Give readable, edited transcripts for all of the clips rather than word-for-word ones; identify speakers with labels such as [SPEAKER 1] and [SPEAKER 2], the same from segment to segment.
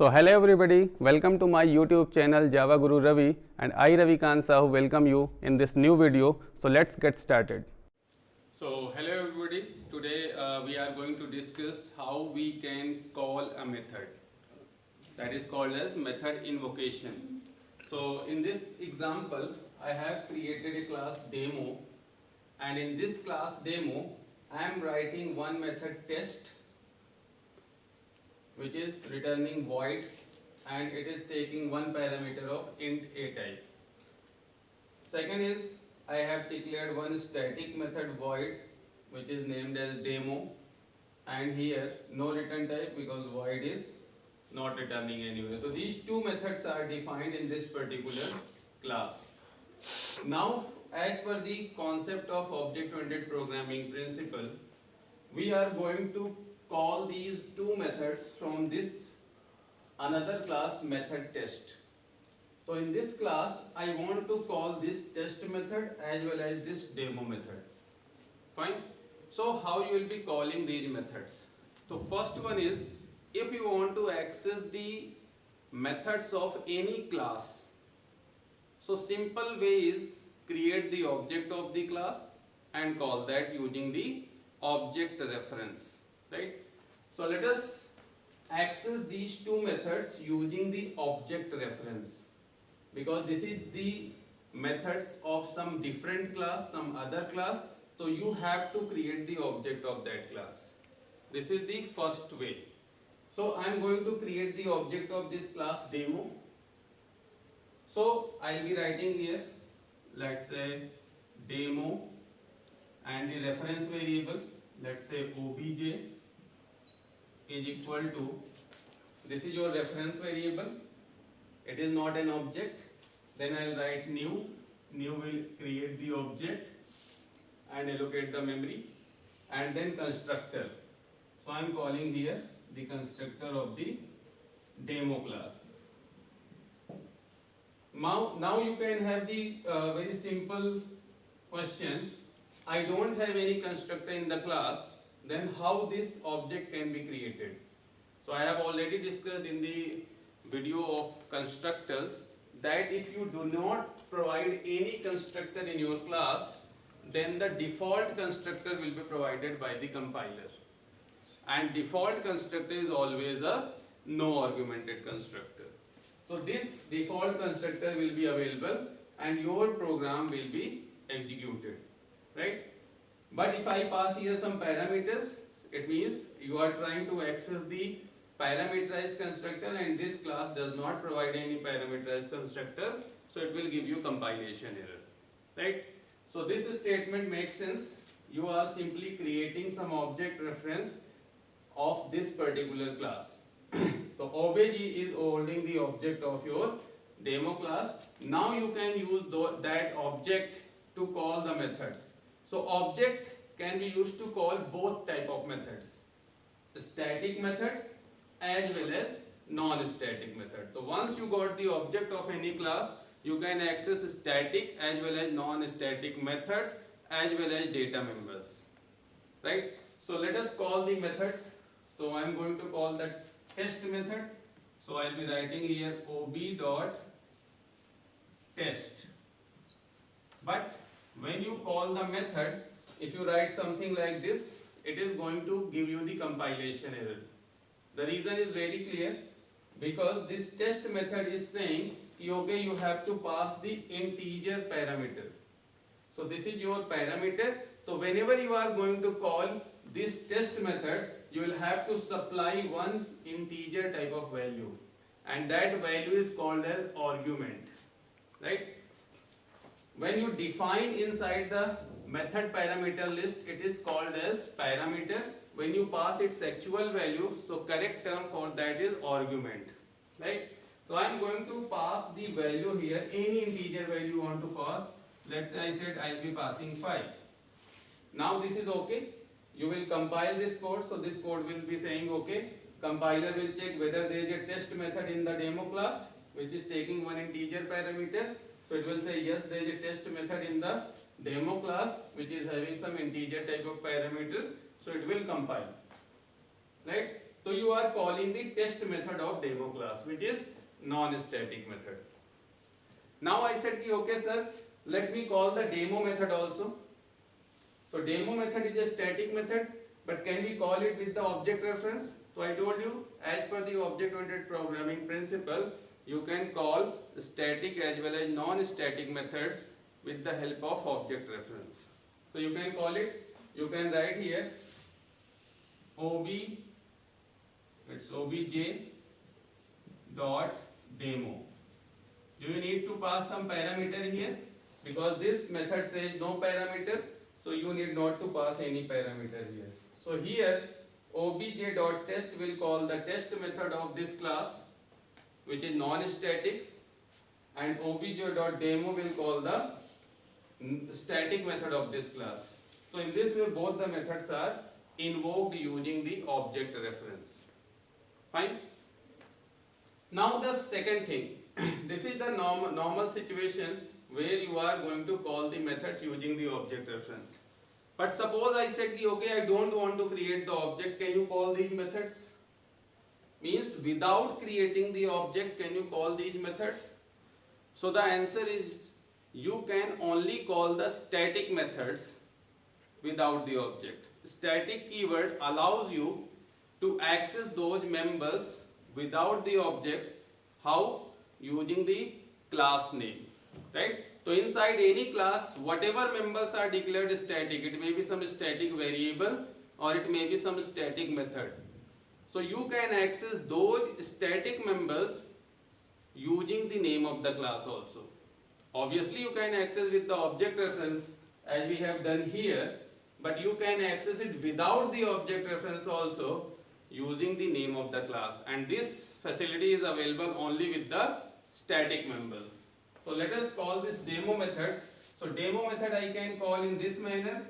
[SPEAKER 1] So hello everybody, welcome to my YouTube channel Java Guru Ravi, and I Ravi Khan Sahu welcome you in this new video. So let's get started. So hello everybody, today we are going to discuss how we can call a method that is called as method invocation. So in this example I have created a class demo, and in this class demo I am writing one method test which is returning void, and it is taking one parameter of int a type. Second is I have declared one static method void which is named as demo, and here no return type because void is not returning anywhere. So these two methods are defined in this particular class. Now as per the concept of object-oriented programming principle, we are going to call these two methods from this another class method test. So in this class I want to call this test method as well as this demo method. Fine. So how you will be calling these methods? So first one is, if you want to access the methods of any class, so simple way is create the object of the class and call that using the object reference, right? So let us access these two methods using the object reference, because this is the methods of some different class, some other class, so you have to create the object of that class. This is the first way. So I am going to create the object of this class demo. So I will be writing here, let's say demo, and the reference variable, let's say obj is equal to, this is your reference variable, it is not an object. Then I will write new will create the object and allocate the memory, and then constructor. So I am calling here the constructor of the demo class. Now you can have the very simple question, I don't have any constructor in the class, then how this object can be created? So I have already discussed in the video of constructors that if you do not provide any constructor in your class, then the default constructor will be provided by the compiler, and default constructor is always a no argumented constructor. So this default constructor will be available and your program will be executed, right? But if I pass here some parameters, it means you are trying to access the parameterized constructor, and this class does not provide any parameterized constructor, so it will give you compilation error, right? So this statement makes sense. You are simply creating some object reference of this particular class. So obj is holding the object of your demo class. Now you can use that object to call the methods. So object can be used to call both type of methods, static methods as well as non-static method. So once you got the object of any class, you can access static as well as non-static methods as well as data members, right? So let us call the methods. So I am going to call that test method. So I will be writing here ob dot test. But when you call the method, if you write something like this, it is going to give you the compilation error. The reason is very clear, because this test method is saying, okay, you have to pass the integer parameter. So this is your parameter. So whenever you are going to call this test method, you will have to supply one integer type of value, and that value is called as argument, right? When you define inside the method parameter list, it is called as parameter. When you pass its actual value, so correct term for that is argument, right? So I am going to pass the value here, any integer value you want to pass. Let's say I said I will be passing 5. Now this is okay. You will compile this code, so this code will be saying okay. Compiler will check whether there is a test method in the demo class which is taking one integer parameter. So it will say yes, there is a test method in the demo class which is having some integer type of parameter, so it will compile, right? So you are calling the test method of demo class, which is non-static method. Now I said, okay sir, let me call the demo method also. So demo method is a static method, but can we call it with the object reference? So I told you, as per the object-oriented programming principle, you can call static as well as non-static methods with the help of object reference. So you can call it, you can write here obj dot demo. Do you need to pass some parameter here? Because this method says no parameter, so you need not to pass any parameter here. So here obj.test will call the test method of this class, which is non-static, and obj.demo will call the static method of this class. So in this way both the methods are invoked using the object reference. Fine. Now the second thing, this is the normal situation where you are going to call the methods using the object reference. But suppose I said, okay, I don't want to create the object, can you call these methods? Means without creating the object, can you call these methods? So the answer is, you can only call the static methods without the object. Static keyword allows you to access those members without the object. How? Using the class name, right? So inside any class, whatever members are declared static, it may be some static variable or it may be some static method. So you can access those static members using the name of the class also. Obviously you can access with the object reference as we have done here, but you can access it without the object reference also using the name of the class, and this facility is available only with the static members. So let us call this demo method. So demo method I can call in this manner,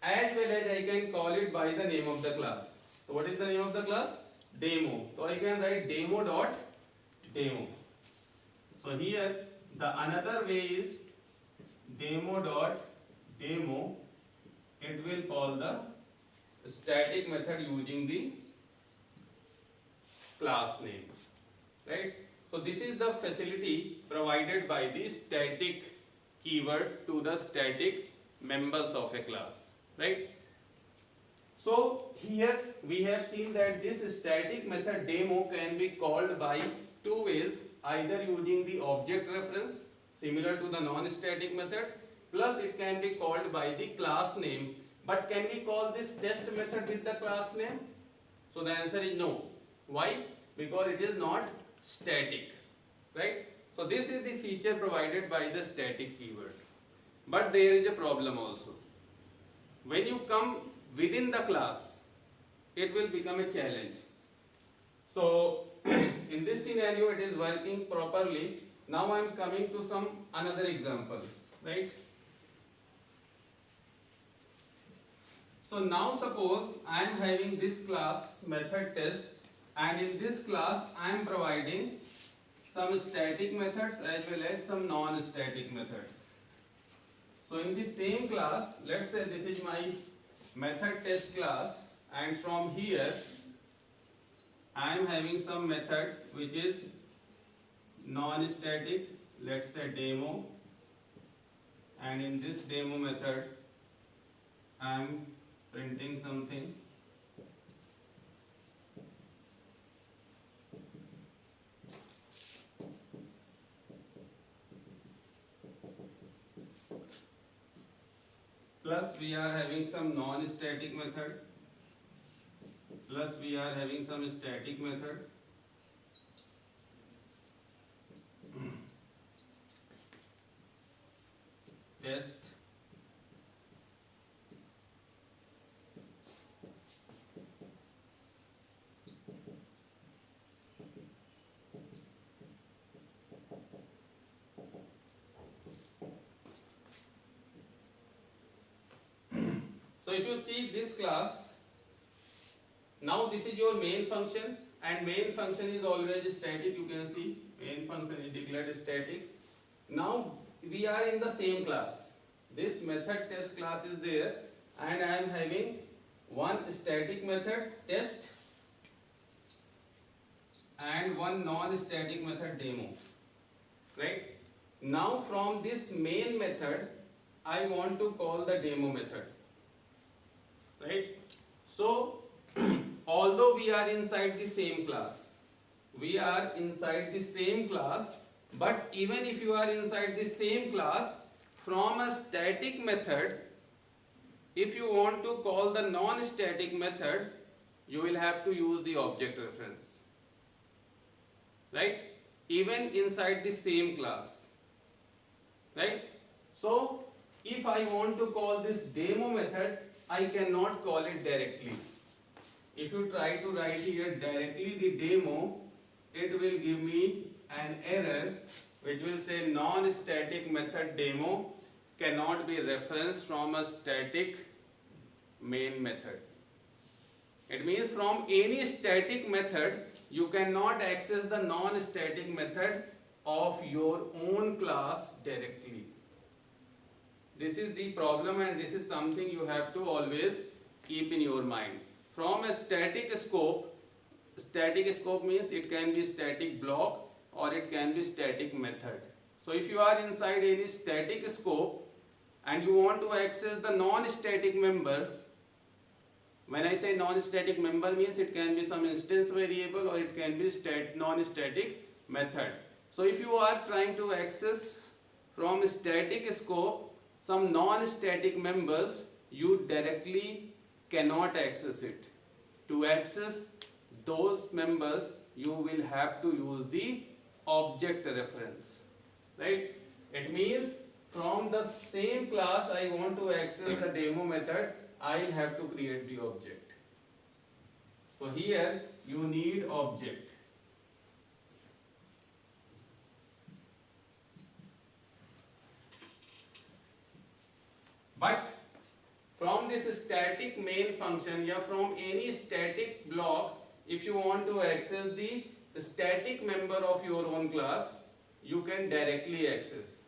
[SPEAKER 1] as well as I can call it by the name of the class. So what is the name of the class? Demo. So I can write demo.demo. So here the another way is demo.demo. It will call the static method using the class name, right? So this is the facility provided by the static keyword to the static members of a class, right? So here we have seen that this static method demo can be called by two ways, either using the object reference similar to the non-static methods, plus it can be called by the class name. But can we call this test method with the class name? So the answer is no. Why? Because it is not static, right? So this is the feature provided by the static keyword. But there is a problem also. When you come within the class, it will become a challenge. So in this scenario it is working properly. Now I am coming to some another example, right? So now suppose I am having this class method test, and in this class I am providing some static methods as well as some non-static methods. So in the same class, let's say this is my method test class, and from here I am having some method which is non-static, let's say demo, and in this demo method I am printing something. Plus we are having some non-static method, plus we are having some static method. Test. So if you see this class, now this is your main function, and main function is always static. You can see main function is declared static. Now we are in the same class. This method test class is there, and I am having one static method test, and one non-static method demo, right? Now from this main method, I want to call the demo method, right? So although we are inside the same class, but even if you are inside the same class, from a static method, if you want to call the non-static method, you will have to use the object reference, right? Even inside the same class, right? So if I want to call this demo method, I cannot call it directly. If you try to write here directly the demo, it will give me an error which will say non-static method demo cannot be referenced from a static main method. It means from any static method you cannot access the non-static method of your own class directly. This is the problem, and this is something you have to always keep in your mind. From a static scope means it can be static block or it can be static method. So if you are inside any static scope and you want to access the non-static member, when I say non-static member means it can be some instance variable or it can be non-static method. So if you are trying to access from static scope some non-static members, you directly cannot access it. To access those members, you will have to use the object reference, right? It means from the same class I want to access the demo method, I will have to create the object. So here you need object. But from this static main function, या from any static block, if you want to access the static member of your own class, you can directly access.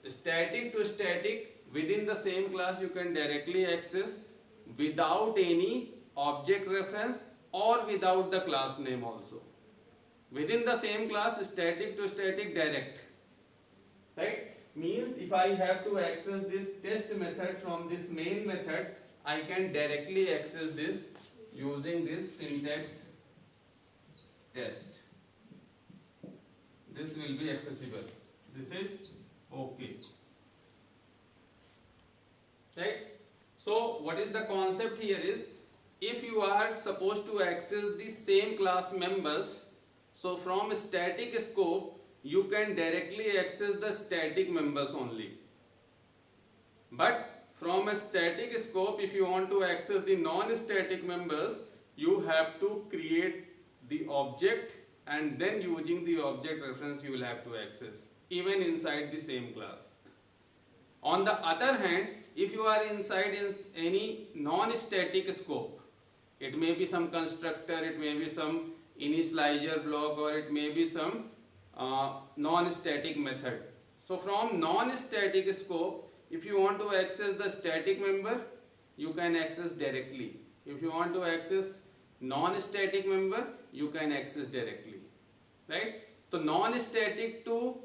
[SPEAKER 1] Static to static within the same class you can directly access without any object reference or without the class name also. Within the same class, static to static direct, right? Means if I have to access this test method from this main method, I can directly access this using this syntax test. This will be accessible. This is okay, right? So what is the concept here is, if you are supposed to access the same class members, so from static scope you can directly access the static members only. But from a static scope, if you want to access the non-static members, you have to create the object and then using the object reference you will have to access even inside the same class. On the other hand, if you are inside in any non-static scope, it may be some constructor, it may be some initializer block, or it may be some non-static method. So from non-static scope, if you want to access the static member, you can access directly. If you want to access non-static member, you can access directly, right? So non-static to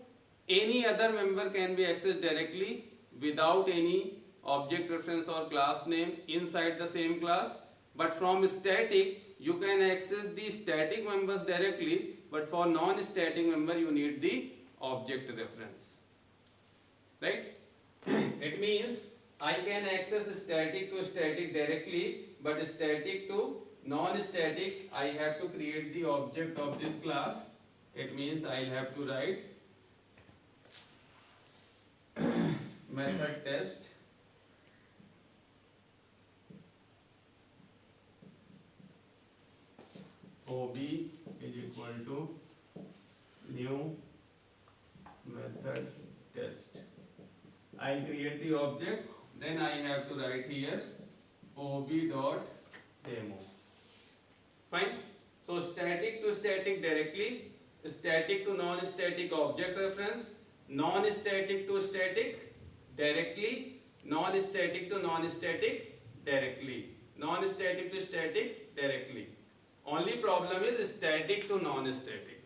[SPEAKER 1] any other member can be accessed directly without any object reference or class name inside the same class. But from static, you can access the static members directly, but for non-static member you need the object reference, right? It means I can access static to static directly, but static to non-static I have to create the object of this class. It means I will have to write method test OB is equal to new method test. I create the object, then I have to write here OB dot demo. Fine. So static to static directly, static to non-static object reference, non-static to static directly, non-static to non-static directly, non-static to static directly. Only problem is static to non-static.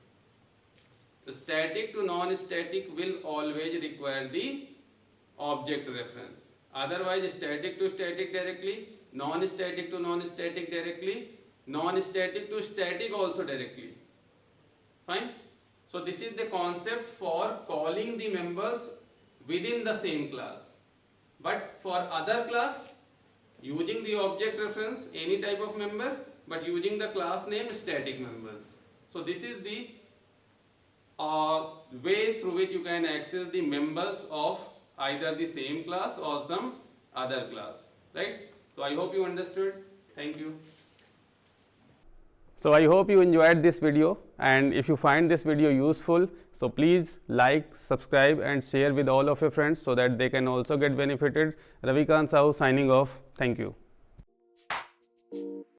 [SPEAKER 1] Static to non-static will always require the object reference. Otherwise, static to static directly, non-static to non-static directly, non-static to static also directly. Fine. So this is the concept for calling the members within the same class. But for other class, using the object reference, any type of member, but using the class name static members. So this is the way through which you can access the members of either the same class or some other class, right? So I hope you understood. Thank you.
[SPEAKER 2] So I hope you enjoyed this video, and if you find this video useful, so please like, subscribe and share with all of your friends so that they can also get benefited. Ravikant Sahu signing off. Thank you.